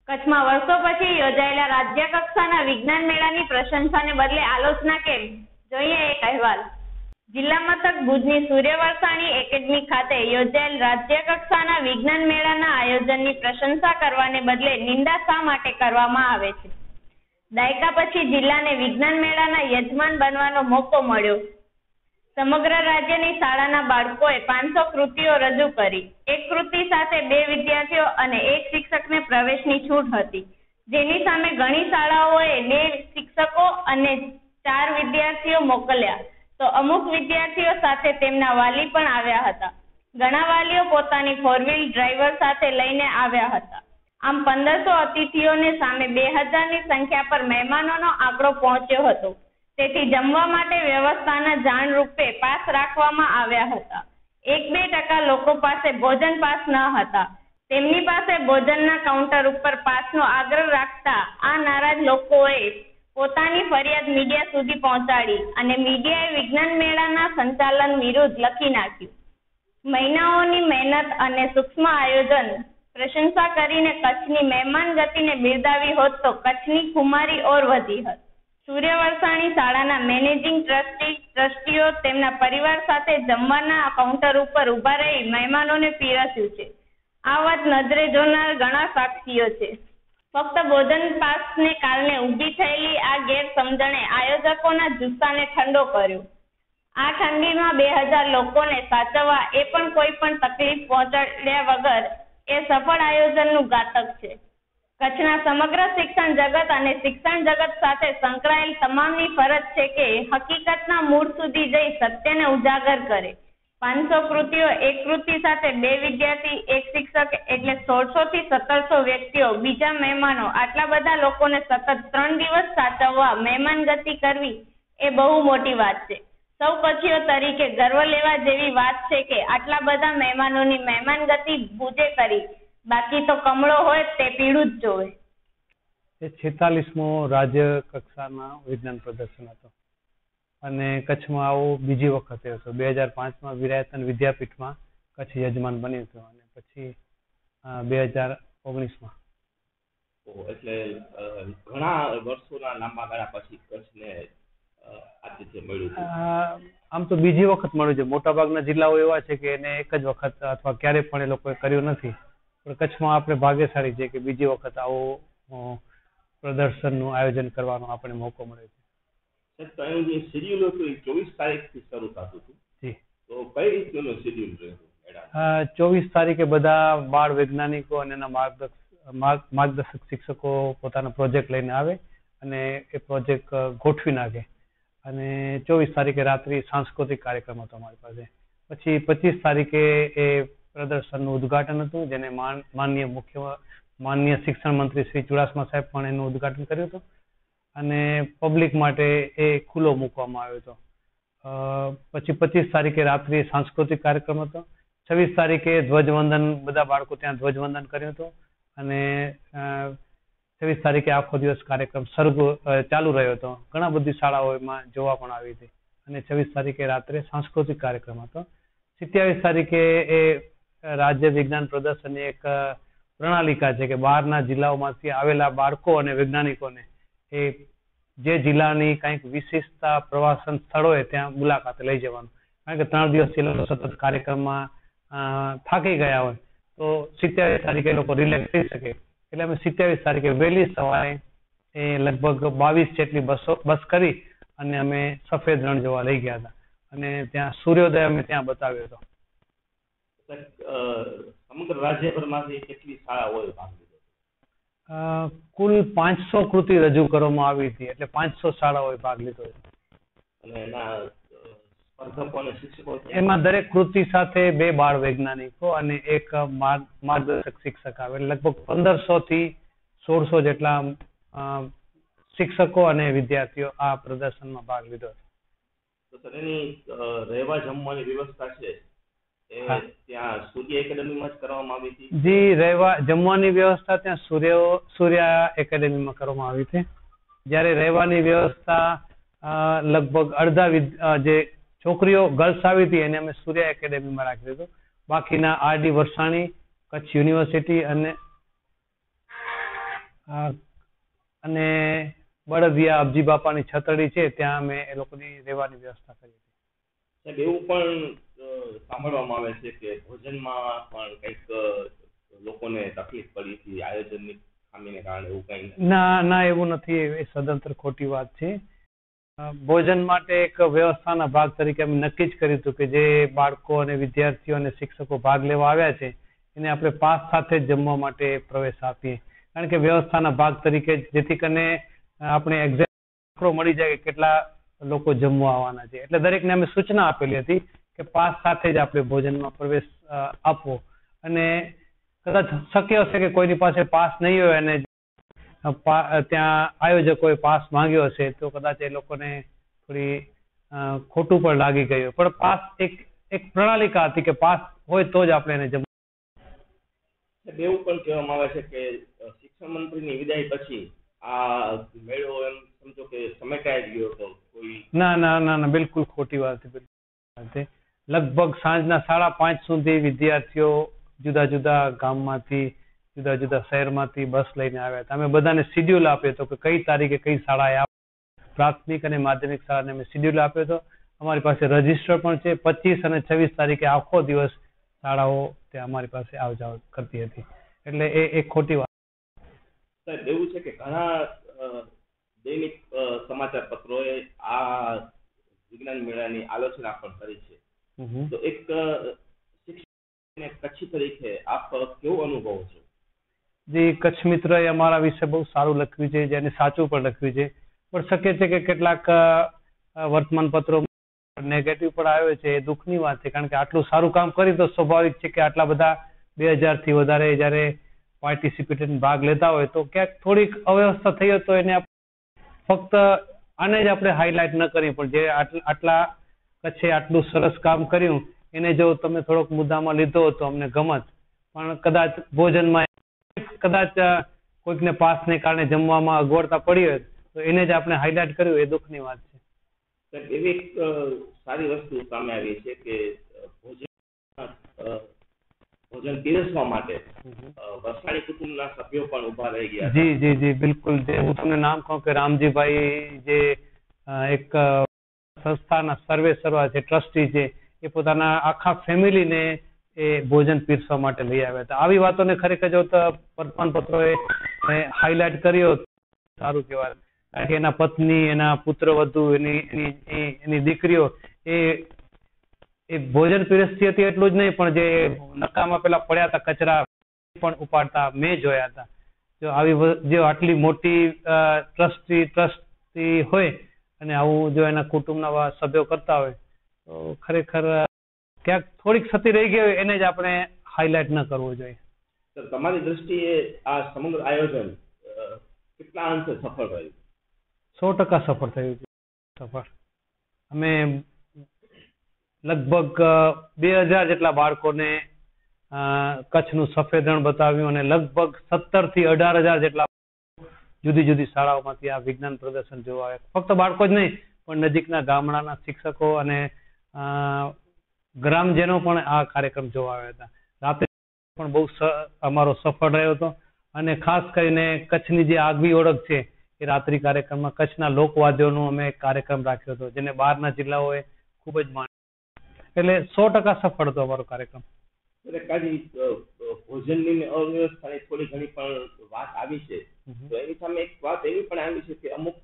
કચ્છમાં વર્ષો પછી યોજાયેલા રાજ્ય કક્ષાના વિજ્ઞાન મેળાની પ્રશંસાને બદલે આલોચના કેમ? જોઈએ એક અહેવાલ. જિલ્લા મથક ભુજની સૂર્યવર્ષાણી એકેડમી ખાતે યોજાયેલ રાજ્ય કક્ષાના વિજ્ઞાન મેળાના આયોજનની પ્રશંસા કરવાને બદલે નિંદા શા માટે કરવામાં આવે છે? દાયકા પછી જિલ્લાને વિજ્ઞાન મેળાના યજમાન બનવાનો મોકો મળ્યો. સમગ્ર રાજ્યની શાળાના બાળકોએ 500 કૃતિઓ રજૂ કરી. એક કૃતિ સાથે 2 વિદ્યાર્થીઓ અને 1 શિક્ષકને પ્રવેશની છૂટ હતી, જેની સામે ઘણી શાળાઓએ 2 શિક્ષકો અને 4 વિદ્યાર્થીઓ મોકલ્યા, તો અમુક વિદ્યાર્થીઓ સાથે તેમના વાલી પણ આવ્યા હતા. ઘણા વાલીઓ પોતાની 4-વ્હીલ ડ્રાઈવર સાથે લઈને આવ્યા હતા. આમ 1500 અતિથિઓને સામે 2000ની સંખ્યા પર મહેમાનોનો આંકડો પહોંચ્યો હતો. તેથી જમવા માટે વ્યવસ્થાના જાણ રૂપે પાસ રાખવામાં આવ્યા હતા. 1-2% લોકો પાસે ભોજન પાસ ન હતા. તેમની પાસે ભોજનના કાઉન્ટર ઉપર પાસનો આગ્રહ રાખતા આ નારાજ લોકોએ પોતાની ફરિયાદ મીડિયા સુધી પહોંચાડી અને મીડિયાએ વિજ્ઞાન મેળાના સંચાલન વિરુદ્ધ લખી નાખ્યું. મહિનાઓની મહેનત અને સૂક્ષ્મ આયોજન પ્રશંસા કરીને કચ્છની મહેમાન ગતિને બિરદાવી હોત તો કચ્છની ખુમારી ઓર વધી હોત. સૂર્યવર્ષાણી શાળાના મેનેજિંગ ટ્રસ્ટીઓ તેમના પરિવાર સાથે જમવાના કાઉન્ટર ઉપર ઉભા રહી મહેમાનોને પીરસ્યું છે. આ વાત નજરે જોનાર ઘણા સાક્ષીઓ છે. ફક્ત ભોજન પાસને કારણે ઊભી થયેલી આ ગેરસમજણે આયોજકોના જુસ્સાને ઠંડો કર્યો. આ ઠંડીમાં 2000 લોકોને સાચવવા એ પણ કોઈ પણ તકલીફ પહોંચાડ્યા વગર એ સફળ આયોજનનું ઘાતક છે. કચ્છના સમગ્ર શિક્ષણ જગત અને શિક્ષણ જગત સાથે સંકળાયેલ તમામની ફરજ છે કે હકીકતના મૂળ સુધી જઈ સત્યને ઉજાગર કરે. 500 કૃતિઓ, એક કૃતિ સાથે 2 વિદ્યાર્થી, 1 શિક્ષક એટલે 1600 થી 1700 વ્યક્તિઓ, બીજા મહેમાનો, આટલા બધા લોકોને સતત 3 દિવસ સાચવવા, મહેમાન ગતિ કરવી એ બહુ મોટી વાત છે. સૌ કચ્છીઓ તરીકે ગર્વ લેવા જેવી વાત છે કે આટલા બધા મહેમાનોની મહેમાન ગતિ ભુજે કરી. બાકી તો કમળો હોય તે પીળું જ જોવે. એ 46મો રાજ્ય કક્ષાના વિજ્ઞાન પ્રદર્શન હતો અને કચ્છમાં આવો બીજી વખતે હતો. 2005માં વિરાયતન વિદ્યાપીઠમાં કચ્છ યજમાન બન્યું હતું અને પછી 2019માં. એટલે ઘણા વર્ષોના લાંબા ગાળા પછી કચ્છને આતિથ્ય મળ્યું. આમ તો બીજી વખત મળ્યું છે. મોટાભાગના જિલ્લાઓ એવા છે કે એને એક જ વખત અથવા ક્યારે પણ એ લોકોએ કર્યું નથી. પણ કચ્છમાં આપણે ભાગ્યશાળી છે કે બીજી વખત આવો પ્રદર્શનનું આયોજન કરવાનો આપણે મોકો મળે છે. તો એનું જે શેડ્યુલ હતું એ 24 તારીખથી શરૂ થતું હતું. જી. તો કઈ રીતનું શેડ્યુલ રહ્યું? 24 તારીખે બધા બાળ વૈજ્ઞાનિકો અને એના માર્ગદર્શક શિક્ષકો પોતાનો પ્રોજેક્ટ લઈને આવે અને એ પ્રોજેક્ટ ગોઠવી નાખે. અને 24 તારીખે રાત્રે સાંસ્કૃતિક કાર્યક્રમ હતો અમારી પાસે. પછી 25 તારીખે એ પ્રદર્શનનું ઉદ્ઘાટન હતું, જેને માનનીય શિક્ષણ મંત્રી શ્રી ચુડાસમા સાહેબ પણ એનું ઉદ્ઘાટન કર્યું હતું અને પબ્લિક માટે એ ખુલ્લો મૂકવામાં આવ્યો હતો. પછી 25 તારીખે રાત્રે સાંસ્કૃતિક કાર્યક્રમ હતો. 26 તારીખે ધ્વજવંદન, બધા બાળકો ત્યાં ધ્વજવંદન કર્યું હતું અને 26 તારીખે આખો દિવસ કાર્યક્રમ ચાલુ રહ્યો હતો. ઘણા બધી શાળાઓમાં જોવા પણ આવી હતી અને 26 તારીખે રાત્રે સાંસ્કૃતિક કાર્યક્રમ હતો. 27 તારીખે એ રાજ્ય વિજ્ઞાન પ્રદર્શનની એક પ્રણાલિકા છે કે બહારના જિલ્લાઓમાંથી આવેલા બાળકો અને વૈજ્ઞાનિકોને એ જે જિલ્લાની કંઈક વિશિષ્ટતા પ્રવાસન સ્થળો હોય ત્યાં મુલાકાતે લઈ જવાનું. કારણ કે 3 દિવસથી લોકો સતત કાર્યક્રમમાં થાકી ગયા હોય તો 27 તારીખે લોકો રિલેક્સ થઈ શકે. એટલે અમે 27 તારીખે વહેલી સવારે એ લગભગ 22 જેટલી બસ કરી અને અમે સફેદ રણ જોવા લઈ ગયા હતા અને ત્યાં સૂર્યોદય અમે ત્યાં બતાવ્યો હતો. સમગ્ર રાજ્યભરમાંથી કેટલી શાળાઓએ ભાગ લીધો? કુલ 500 કૃતિ રજૂ કરવામાં આવી હતી, એટલે 500 શાળાઓએ ભાગ લીધો હતો. અને એના સ્પર્ધકો અને શિક્ષકો? એમાં દરેક કૃતિ સાથે 2 બાળ વૈજ્ઞાનિકો અને 1 માર્ગદર્શક શિક્ષક આવે. લગભગ 1500 થી 1600 જેટલા શિક્ષકો અને વિદ્યાર્થીઓ આ પ્રદર્શનમાં ભાગ લીધો હતો. તો સર એની રહેવા જમવાની વ્યવસ્થા છે ત્યાં સૂર્ય એકેડેમીમાં જ કરવામાં આવી હતી? જી, રહેવા જમવાની વ્યવસ્થા ત્યાં સૂર્ય એકેડેમીમાં કરવામાં આવી હતી. જ્યારે રહેવાની વ્યવસ્થા લગભગ અડધા જે છોકરીઓ ગર્લ્સ આવી હતી એને અમે સૂર્ય એકેડેમીમાં રાખી દીધું. બાકીના RD વરસાણી, કચ્છ યુનિવર્સિટી અને અને બળદિયા અબજી બાપાની છતડી છે ત્યાં અમે એ લોકોની રહેવાની વ્યવસ્થા કરી હતી. સાહેબ એવું પણ સાંભળવામાં આવે છે કે ભોજનમાં પણ કંઈક લોકોને તકલીફ પડી હતી આયોજનની ખામીને કારણે, એવું કંઈ? ના એવું નથી, એ સદંતર ખોટી વાત છે. ભોજન માટે એક વ્યવસ્થાના ભાગ તરીકે અમે નક્કી જ કર્યું હતું કે જે બાળકો અને વિદ્યાર્થીઓ અને શિક્ષકો ભાગ લેવા આવ્યા છે એને આપણે પાસ સાથે જ જમવા માટે પ્રવેશ આપીએ, કારણ કે વ્યવસ્થાના ભાગ તરીકે જેથી કરીને આપણે એક્ઝેક્ટ આંકડો મળી જાય કે કેટલા લોકો જમવા આવવાના છે. એટલે દરેકને અમે સૂચના આપેલી હતી કે પાસ સાથે જ આપણે ભોજનમાં પ્રવેશ આપવો, અને કદાચ શક્ય હશે કે કોઈની પાસે પાસ નહીં હોય અને ત્યાં આયોજકોએ પાસ માંગ્યો હશે તો કદાચ એ લોકોને થોડી ખોટું પણ લાગી ગયું, પણ પાસ એક પ્રણાલિકા હતી કે પાસ હોય તો જ આપણે એને જમવા. એવું પણ કહેવામાં આવે છે કે શિક્ષણ મંત્રીની વિદાય પછી આ મેળો એમ સમજો કે સમેટાઈ ગયો હતો કોઈ? ના બિલકુલ ખોટી વાત છે. લગભગ સાંજના 5:30 સુધી વિદ્યાર્થીઓ જુદા જુદા ગામમાંથી જુદા જુદા શહેરમાંથી બસ લઈને આવ્યા હતા. અમે બધાને શિડ્યુલ આપ્યો હતો કે કઈ તારીખે કઈ શાળાએ પ્રાથમિક અને માધ્યમિક શાળાને અમે શિડ્યુલ આપ્યો હતો. અમારી પાસે રજીસ્ટર પણ છે. 25 અને 26 તારીખે આખો દિવસ શાળાઓ ત્યાં અમારી પાસે આવ જાવ કરતી હતી. એટલે એ ખોટી વાત. સાહેબ એવું છે કે ઘણા દૈનિક સમાચાર પત્રોએ આ વિજ્ઞાન મેળાની આલોચના પણ કરી છે. તો એક શિક્ષક કચ્છી તરીકે આપ કેવો અનુભવ છો? જે કચ્છ મિત્રએ અમારા વિશે બહુ સારું લખ્યું છે, જેને સાચું પણ લખ્યું છે, પણ શક્ય છે કે કેટલાક વર્તમાન પત્રો નેગેટિવ પણ આવ્યો છે. એ દુઃખની વાત છે, કારણ કે આટલું સારું કામ કરી તો સ્વાભાવિક છે કે આટલા બધા 2000 થી વધારે જયારે પાર્ટિસિપેટ ભાગ લેતા હોય તો ક્યાંક થોડીક અવ્યવસ્થા થઈ હોય તો એને ફક્ત આને જ આપણે હાઇલાઇટ ન કરી, પણ જે આટલા કચ્છે આટલું સરસ કામ કર્યું એને જો તમે થોડોક મુદ્દામાં લીધો તો અમને ગમત, પણ કદાચ ભોજનમાં કદાચ કોઈકને પાસને કારણે જમવામાં અગવડતા પડી હોય તો એને જ આપણે હાઇલાઇટ કર્યું, એ દુઃખની વાત છે. એવી એક સારી વસ્તુ સામે આવી છે કે ભોજન પીરસવા માટે વરસાણી કુટુંબના સભ્યો પણ ઉભા રહી ગયા. જી બિલકુલ. હું તમને નામ કહું કે રામજીભાઈ જે એક સંસ્થાના સર્વા છે, ટ્રસ્ટી છે, એ પોતાના આખા ફેમિલીને એ ભોજન પીરસવા માટે લઈ આવ્યા હતા. આવી વાતોને ખરેખર જો વર્તમાન પત્રોએ હાઇલાઇટ કર્યો સારું કહેવાય, કારણ કે એના પત્ની, એના પુત્રવધુ, એની દીકરીઓ એ ભોજન પીરસતી હતી. એટલું જ નહીં, પણ જે નકામાં પેલા પડ્યા હતા કચરા પણ ઉપાડતા મેં જોયા હતા. જો આટલી મોટી ટ્રસ્ટી હોય અને આવું જો એના કુટુંબના સભ્યો કરતા હોય તો ખરેખર ક્યાંક થોડીક ક્ષતિ રહી ગઈ હોય, એને જ આપણે હાઇલાઇટ ન કરવું જોઈએ. તમારી દ્રષ્ટિએ આ સમગ્ર આયોજન કેટલા અંશે સફળ રહ્યું? 100% સફળ થયું છે. અમે લગભગ 2000 જેટલા બાળકોને કચ્છનું સફેદ રણ બતાવ્યું અને લગભગ 17 થી 18,000 જેટલા જુદી જુદી શાળાઓમાંથી આ વિજ્ઞાન પ્રદર્શન જોવા આવ્યા. ફક્ત બાળકો જ નહીં, પણ નજીકના ગામડાના શિક્ષકો અને ગ્રામજનો પણ આ કાર્યક્રમ જોવા આવ્યા હતા. રાત્રે પણ બહુ અમારો સફળ રહ્યો હતો, અને ખાસ કરીને કચ્છની જે આગવી ઓળખ છે એ રાત્રિ કાર્યક્રમમાં કચ્છના લોકવાદ્યોનો અમે કાર્યક્રમ રાખ્યો હતો, જેને બહારના જિલ્લાઓએ ખૂબ જ માન્યું. એટલે 100% સફળ હતો અમારો કાર્યક્રમ. ભોજનની અવ્યવસ્થાની થોડી ઘણી પણ વાત આવી છે, તો એની સામે એક વાત એવી પણ આવી છે કે અમુક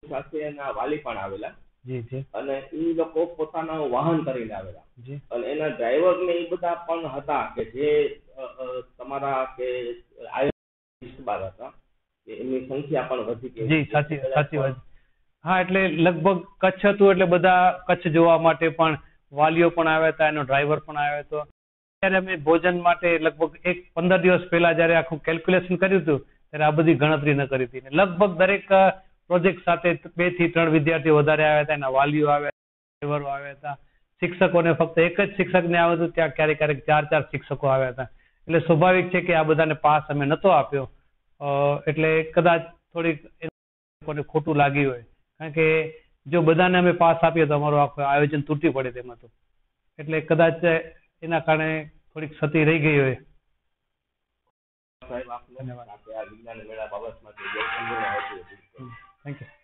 સાથે એના વાલી પણ આવેલા, અને એ લોકો પોતાના વાહન કરીને આવેલા, અને એના ડ્રાઈવર ને એ બધા પણ હતા કે જે તમારા કે આયોજન હતા, એમની સંખ્યા પણ વધી ગઈ. જી, સાચી વાત. હા, એટલે લગભગ કચ્છ હતું એટલે બધા કચ્છ જોવા માટે પણ વાલીઓ પણ આવ્યા હતા, એનો ડ્રાઈવર પણ આવ્યો હતો. ત્યારે અમે ભોજન માટે લગભગ 15 દિવસ પહેલા જયારે આખું કેલ્ક્યુલેશન કર્યું હતું ત્યારે આ બધી ગણતરી ન કરી હતી. લગભગ દરેક પ્રોજેક્ટ સાથે 2 થી 3 વિદ્યાર્થીઓ વધારે આવ્યા હતા, એના વાલીઓ આવ્યા, ડ્રાઈવરો આવ્યા હતા. શિક્ષકોને ફક્ત એક જ શિક્ષકને આવ્યો હતો, ત્યાં ક્યારેક 4 શિક્ષકો આવ્યા હતા. એટલે સ્વાભાવિક છે કે આ બધાને પાસ અમે નતો આપ્યો, એટલે કદાચ થોડીક લોકોને ખોટું લાગ્યું હોય, કારણ કે જો બધાને અમે પાસ આપીએ તો અમારું આખું આયોજન તૂટી પડે તેમ હતું. એટલે કદાચ એના કારણે થોડીક ક્ષતિ રહી ગઈ હોય. સાહેબ આપનો ધન્યવાદ. આપણે આ વિજ્ઞાન મેળા બાબતમાં જે સમજણ હતી. Thank you.